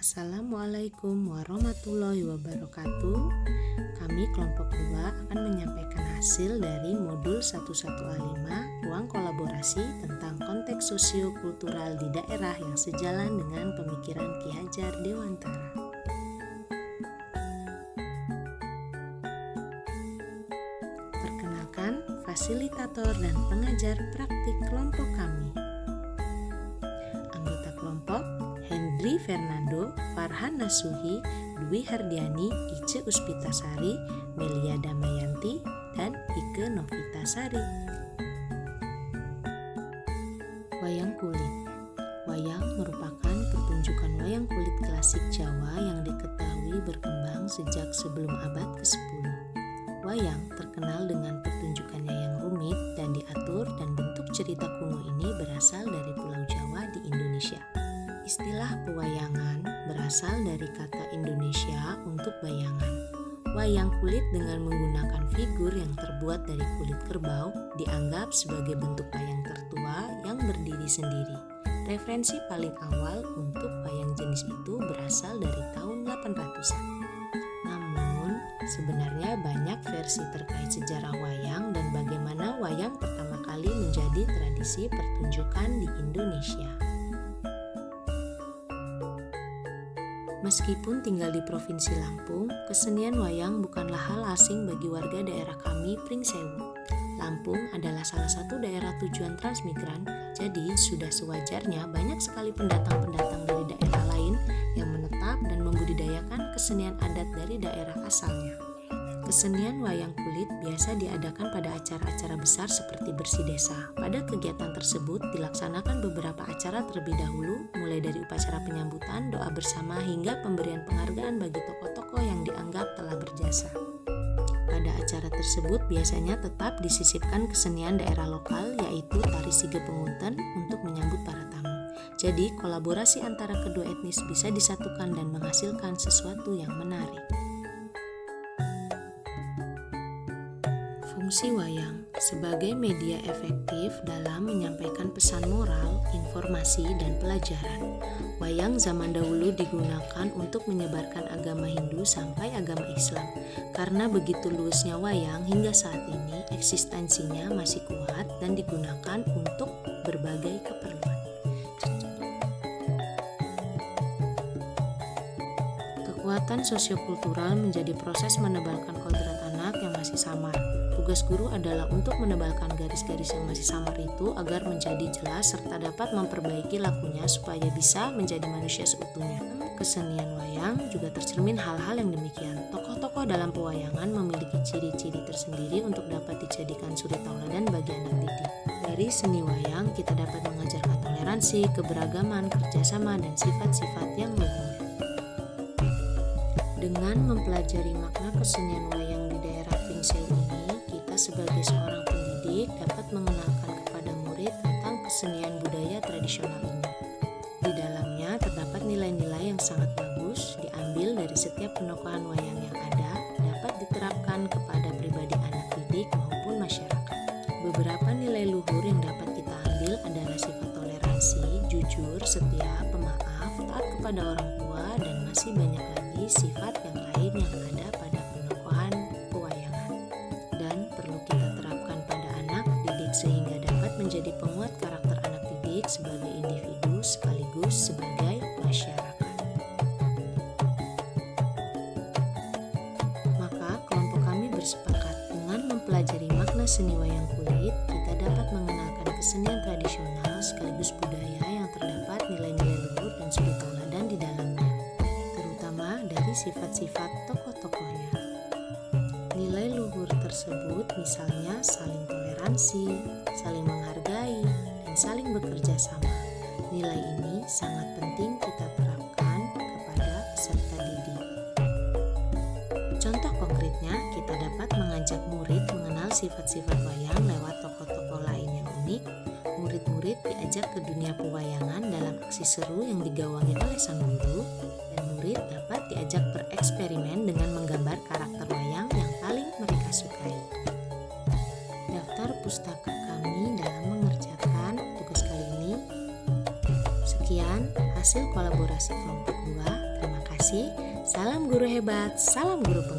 Assalamualaikum warahmatullahi wabarakatuh. Kami kelompok 2 akan menyampaikan hasil dari modul 11A5 Ruang Kolaborasi tentang konteks sosiokultural di daerah yang sejalan dengan pemikiran Ki Hajar Dewantara. Perkenalkan, fasilitator dan pengajar praktik kelompok kami. Anggota kelompok Hendri Fernando, Farhan Nasuhi, Dwi Hardiani, Ice Uspitasari, Melia Damayanti, dan Ike Novitasari. Wayang kulit. Wayang merupakan pertunjukan wayang kulit klasik Jawa yang diketahui berkembang sejak sebelum abad ke-10. Wayang terkenal dengan pertunjukannya yang rumit dan diatur, dan bentuk cerita kuno ini berasal dari Pulau Jawa di Indonesia. Istilah pewayangan berasal dari kata Indonesia untuk bayangan. Wayang kulit dengan menggunakan figur yang terbuat dari kulit kerbau dianggap sebagai bentuk wayang tertua yang berdiri sendiri. Referensi paling awal untuk wayang jenis itu berasal dari tahun 800-an. Namun, sebenarnya banyak versi terkait sejarah wayang dan bagaimana wayang pertama kali menjadi tradisi pertunjukan di Indonesia. Meskipun tinggal di Provinsi Lampung, kesenian wayang bukanlah hal asing bagi warga daerah kami, Pringsewu. Lampung adalah salah satu daerah tujuan transmigran, jadi sudah sewajarnya banyak sekali pendatang-pendatang dari daerah lain yang menetap dan membudidayakan kesenian adat dari daerah asalnya. Kesenian wayang kulit biasa diadakan pada acara-acara besar seperti bersih desa. Pada kegiatan tersebut dilaksanakan beberapa acara terlebih dahulu, mulai dari upacara penyambutan, doa bersama, hingga pemberian penghargaan bagi tokoh-tokoh yang dianggap telah berjasa. Pada acara tersebut biasanya tetap disisipkan kesenian daerah lokal, yaitu tari Sige Pengunten untuk menyambut para tamu. Jadi kolaborasi antara kedua etnis bisa disatukan dan menghasilkan sesuatu yang menarik. Fungsi wayang sebagai media efektif dalam menyampaikan pesan moral, informasi, dan pelajaran. Wayang zaman dahulu digunakan untuk menyebarkan agama Hindu sampai agama Islam. Karena begitu luasnya wayang, hingga saat ini eksistensinya masih kuat dan digunakan untuk berbagai keperluan. Kekuatan sosiokultural menjadi proses menebalkan kodrat anak yang masih samar. Tugas guru adalah untuk menebalkan garis-garis yang masih samar itu agar menjadi jelas serta dapat memperbaiki lakunya supaya bisa menjadi manusia seutuhnya. Kesenian wayang juga tercermin hal-hal yang demikian. Tokoh-tokoh dalam pewayangan memiliki ciri-ciri tersendiri untuk dapat dijadikan suri tauladan bagi anak didik. Dari seni wayang kita dapat mengajarkan toleransi, keberagaman, kerjasama, dan sifat-sifat yang luhur. Dengan mempelajari makna kesenian wayang di daerah Pringsewu ini, sebagai seorang pendidik dapat mengenalkan kepada murid tentang kesenian budaya tradisional ini. Di dalamnya terdapat nilai-nilai yang sangat bagus diambil dari setiap penokohan wayang yang ada, dapat diterapkan kepada pribadi anak didik maupun masyarakat. Beberapa nilai luhur yang dapat kita ambil adalah sifat toleransi, jujur, setia, pemaaf, taat kepada orang tua, dan masih banyak lagi sifat yang lain yang ada pada penokohan pewayangan. Dan perlu kita terapkan pada anak didik sehingga dapat menjadi penguat karakter anak didik sebagai individu sekaligus sebagai masyarakat. Maka kelompok kami bersepakat dengan mempelajari makna seni wayang kulit, kita dapat mengenalkan kesenian tradisional sekaligus budaya yang terdapat nilai-nilai luhur dan suri tauladan di dalamnya, terutama dari sifat-sifat tokoh-tokohnya. Nilai luhur tersebut misalnya saling toleransi, saling menghargai, dan saling bekerja sama. Nilai ini sangat penting kita terapkan kepada peserta didik. Contoh konkretnya, kita dapat mengajak murid mengenal sifat-sifat wayang lewat tokoh-tokoh lain yang unik. Murid-murid diajak ke dunia pewayangan dalam aksi seru yang digawangi oleh sang guru, dan murid dapat diajak bereksperimen dengan menggambar karakter wayang yang paling mereka sukai. Daftar pustaka kami dalam mengerjakan tugas kali ini. Sekian hasil kolaborasi kelompok 2. kasih. Salam guru hebat, salam guru penggerak.